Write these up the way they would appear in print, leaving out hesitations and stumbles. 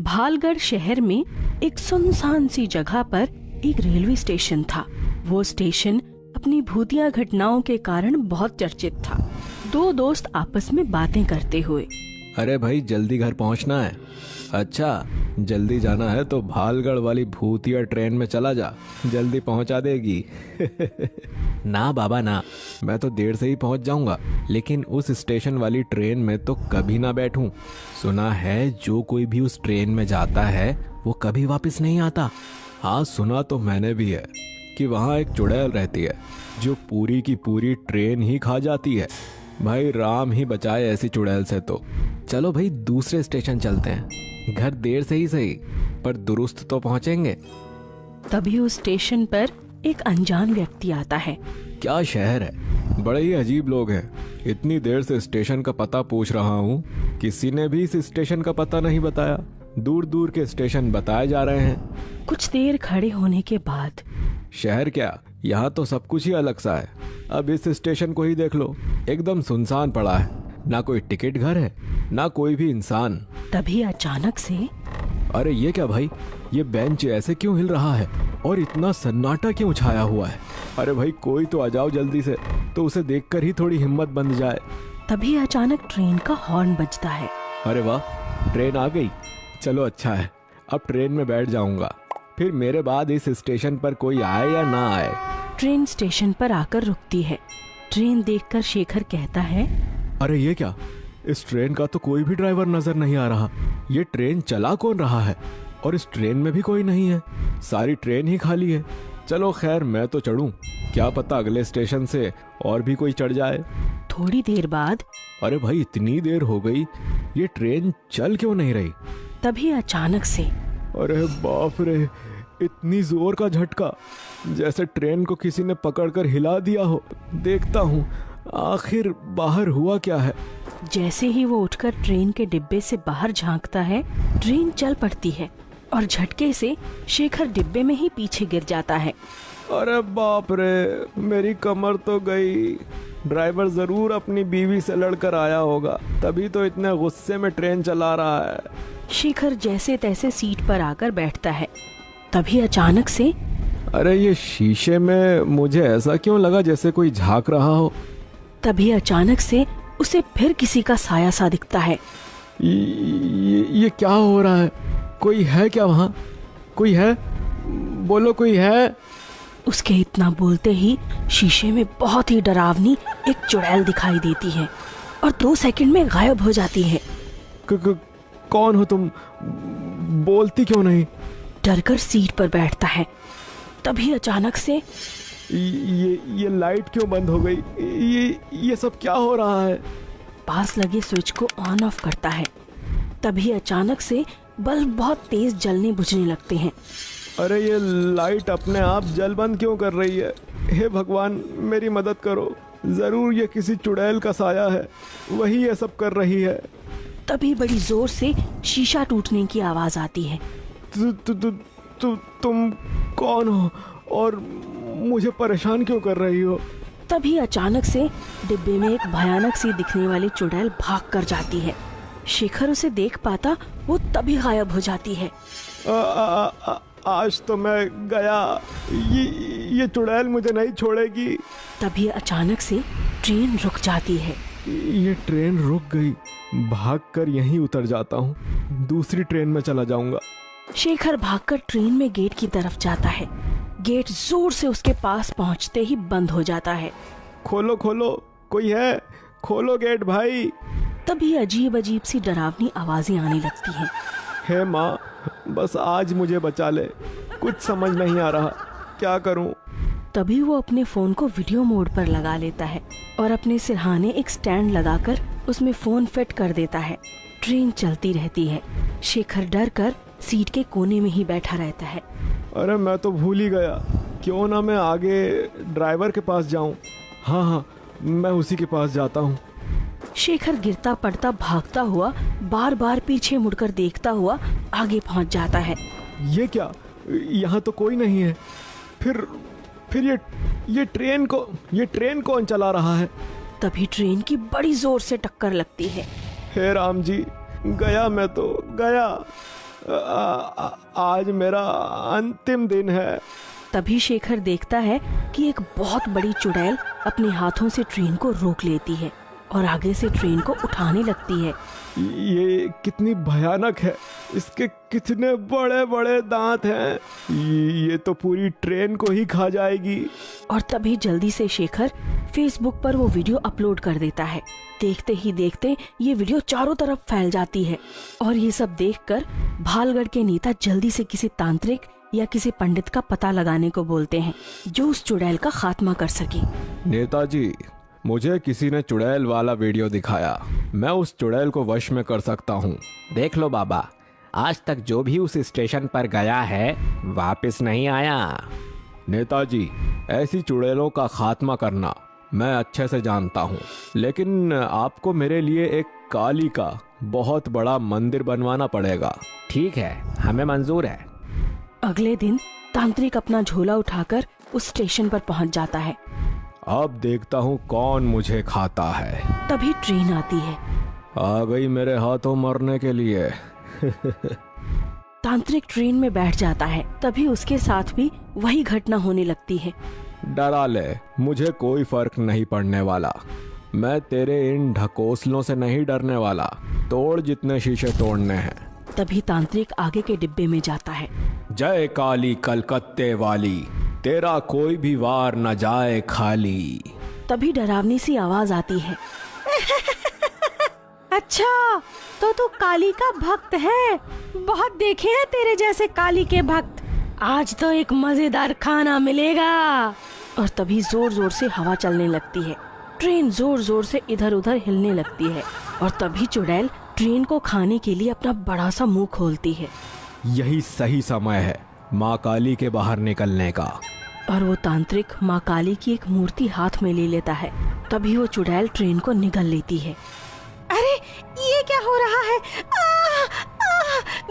भालगढ़ शहर में एक सुनसान सी जगह पर एक रेलवे स्टेशन था। वो स्टेशन अपनी भूतिया घटनाओं के कारण बहुत चर्चित था। दो दोस्त आपस में बातें करते हुए, अरे भाई जल्दी घर पहुंचना है। अच्छा, जल्दी जाना है तो भालगढ़ वाली भूतिया ट्रेन में चला जा, जल्दी पहुंचा देगी। ना बाबा ना, मैं तो देर से ही पहुंच जाऊंगा, लेकिन उस स्टेशन वाली ट्रेन में तो कभी ना बैठूं। सुना है जो कोई भी उस ट्रेन में जाता है वो कभी वापस नहीं आता। हाँ, सुना तो मैंने भी है कि वहाँ एक चुड़ैल रहती है जो पूरी की पूरी ट्रेन ही खा जाती है। भाई राम ही बचाए ऐसी चुड़ैल से। तो चलो भाई दूसरे स्टेशन चलते हैं, घर देर से ही सही पर दुरुस्त तो पहुंचेंगे। तभी उस स्टेशन पर एक अनजान व्यक्ति आता है। क्या शहर है, बड़े ही अजीब लोग हैं। इतनी देर से स्टेशन का पता पूछ रहा हूँ, किसी ने भी इस स्टेशन का पता नहीं बताया। दूर दूर के स्टेशन बताए जा रहे हैं। कुछ देर खड़े होने के बाद, शहर क्या, यहाँ तो सब कुछ ही अलग सा है। अब इस स्टेशन को ही देख लो, एकदम सुनसान पड़ा है। ना कोई टिकट घर है, ना कोई भी इंसान। तभी अचानक से, अरे ये क्या भाई, ये बेंच ऐसे क्यों हिल रहा है और इतना सन्नाटा क्यों छाया हुआ है? अरे भाई कोई तो आ जाओ जल्दी से, तो उसे देखकर ही थोड़ी हिम्मत बंध जाए। तभी अचानक ट्रेन का हॉर्न बजता है। अरे वाह, ट्रेन आ गई। चलो अच्छा है, अब ट्रेन में बैठ जाऊंगा, फिर मेरे बाद इस स्टेशन पर कोई आए या ना आए। ट्रेन स्टेशन पर आकर रुकती है। ट्रेन देखकर शेखर कहता है, अरे ये क्या, इस ट्रेन का तो कोई भी ड्राइवर नजर नहीं आ रहा। ये ट्रेन चला कौन रहा है? और इस ट्रेन में भी कोई नहीं है, सारी ट्रेन ही खाली है। चलो खैर मैं तो चढ़ूं, क्या पता अगले स्टेशन से और भी कोई चढ़ जाए। थोड़ी देर बाद, अरे भाई इतनी देर हो गई, ये ट्रेन चल क्यों नहीं रही? तभी अचानक से, अरे बाप रे, इतनी जोर का झटका, जैसे ट्रेन को किसी ने पकड़कर हिला दिया हो। देखता हूँ आखिर बाहर हुआ क्या है। जैसे ही वो उठकर ट्रेन के डिब्बे से बाहर झांकता है, ट्रेन चल पड़ती है और झटके से शेखर डिब्बे में ही पीछे गिर जाता है। अरे बाप रे, मेरी कमर तो गई। ड्राइवर जरूर अपनी बीवी से लड़कर आया होगा, तभी तो इतने गुस्से में ट्रेन चला रहा है। शेखर जैसे तैसे सीट पर आकर बैठता है। तभी अचानक से, अरे ये शीशे में मुझे ऐसा क्यों लगा जैसे कोई झांक रहा हो। तभी अचानक से उसे फिर किसी का साया सा दिखता है। ये क्या हो रहा है? कोई है क्या वहाँ? कोई है? बोलो कोई है? उसके इतना बोलते ही शीशे में बहुत ही डरावनी एक चुड़ैल दिखाई देती है और 2 सेकंड में गायब हो जाती है। कौन हो तुम? बोलती क्यों नहीं? डरकर सीट पर बैठता है। तभी अचानक से, ये लाइट क्यों बंद हो गई? ये सब क्या हो रहा है? पास लगे स्विच को ऑन ऑफ करता है। तभी अचानक से बल्ब बहुत तेज जलने बुझने लगते हैं। अरे ये लाइट अपने आप जल बंद क्यों कर रही है? हे भगवान मेरी मदद करो, जरूर ये किसी चुड़ैल का साया है, वही ये सब कर रही है। तभी बड़ी जोर से शीशा टूटने की आवाज आती है। तुम कौन हो और मुझे परेशान क्यों कर रही हो? तभी अचानक से डिब्बे में एक भयानक सी दिखने वाली चुड़ैल भाग कर जाती है। शेखर उसे देख पाता, वो तभी गायब हो जाती है। आज तो मैं गया, ये चुड़ैल मुझे नहीं छोड़ेगी। तभी अचानक से ट्रेन रुक जाती है। ये ट्रेन रुक गई, भागकर यहीं उतर जाता हूँ, दूसरी ट्रेन में चला जाऊंगा। शेखर भागकर ट्रेन में गेट की तरफ जाता है। गेट जोर से उसके पास पहुंचते ही बंद हो जाता है। खोलो खोलो, कोई है? खोलो गेट भाई। तभी अजीब अजीब सी डरावनी आवाजें आने लगती हैं। हे माँ, बस आज मुझे बचा ले, कुछ समझ नहीं आ रहा, क्या करूं? तभी वो अपने फोन को वीडियो मोड पर लगा लेता है और अपने सिरहाने एक स्टैंड लगाकर उसमें फोन फिट कर देता है। ट्रेन चलती रहती है। शेखर डर कर सीट के कोने में ही बैठा रहता है। अरे मैं तो भूल ही गया, क्यों ना मैं आगे ड्राइवर के पास जाऊं। हाँ, मैं उसी के पास जाता हूँ। शेखर गिरता पड़ता भागता हुआ बार बार पीछे मुड़कर देखता हुआ आगे पहुंच जाता है। ये क्या, यहाँ तो कोई नहीं है। फिर ये ट्रेन कौन चला रहा है? तभी ट्रेन की बड़ी जोर से टक्कर लगती है। हे राम जी, गया मैं तो गया। आज मेरा अंतिम दिन है। तभी शेखर देखता है कि एक बहुत बड़ी चुड़ैल अपने हाथों से ट्रेन को रोक लेती है और आगे से ट्रेन को उठाने लगती है। ये कितनी भयानक है, इसके कितने बड़े बड़े दांत हैं, ये तो पूरी ट्रेन को ही खा जाएगी। और तभी जल्दी से शेखर फेसबुक पर वो वीडियो अपलोड कर देता है। देखते ही देखते ये वीडियो चारों तरफ फैल जाती है और ये सब देखकर भालगढ़ के नेता जल्दी से किसी तांत्रिक या किसी पंडित का पता लगाने को बोलते हैं जो उस चुड़ैल का खात्मा कर सके। नेताजी, मुझे किसी ने चुड़ैल वाला वीडियो दिखाया, मैं उस चुड़ैल को वश में कर सकता हूँ। देख लो बाबा, आज तक जो भी उस स्टेशन पर गया है वापस नहीं आया। नेताजी, ऐसी चुड़ैलों का खात्मा करना मैं अच्छे से जानता हूँ, लेकिन आपको मेरे लिए एक काली का बहुत बड़ा मंदिर बनवाना पड़ेगा। ठीक है, हमें मंजूर है। अगले दिन तांत्रिक अपना झोला उठाकर उस स्टेशन पर पहुंच जाता है। अब देखता हूँ कौन मुझे खाता है। तभी ट्रेन आती है। आ गई मेरे हाथों मरने के लिए। तांत्रिक ट्रेन में बैठ जाता है। तभी उसके साथ भी वही घटना होने लगती है। डरा ले, मुझे कोई फर्क नहीं पड़ने वाला। मैं तेरे इन ढकोसलों से नहीं डरने वाला। तोड़ जितने शीशे तोड़ने हैं। तभी तांत्रिक आगे के डिब्बे में जाता है। जय काली कलकत्ते वाली, तेरा कोई भी वार न जाए खाली। तभी डरावनी सी आवाज आती है। अच्छा, तो तू काली का भक्त है। बहुत देखे हैं तेरे जैसे काली के भक्त। आज तो एक मजेदार खाना मिलेगा। और तभी जोर जोर से हवा चलने लगती है। ट्रेन जोर जोर से इधर उधर हिलने लगती है और तभी चुड़ैल ट्रेन को खाने के लिए अपना बड़ा सा मुंह खोलती है। यही सही समय है माँ काली के बाहर निकलने का। और वो तांत्रिक माँ काली की एक मूर्ति हाथ में ले लेता है। तभी वो चुड़ैल ट्रेन को निगल लेती है। अरे, ये क्या हो रहा है?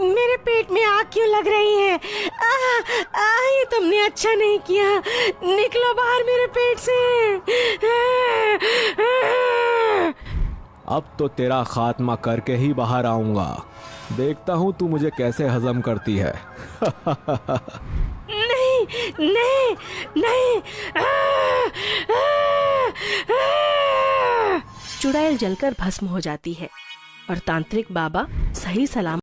मेरे पेट में आग क्यों लग रही है? ये तुमने अच्छा नहीं किया। निकलो बाहर मेरे पेट से। अब तो तेरा खात्मा करके ही बाहर आऊंगा। देखता हूँ तू मुझे कैसे हजम करती है। नहीं नहीं नहीं। चुड़ैल जलकर भस्म हो जाती है और तांत्रिक बाबा सही सलामत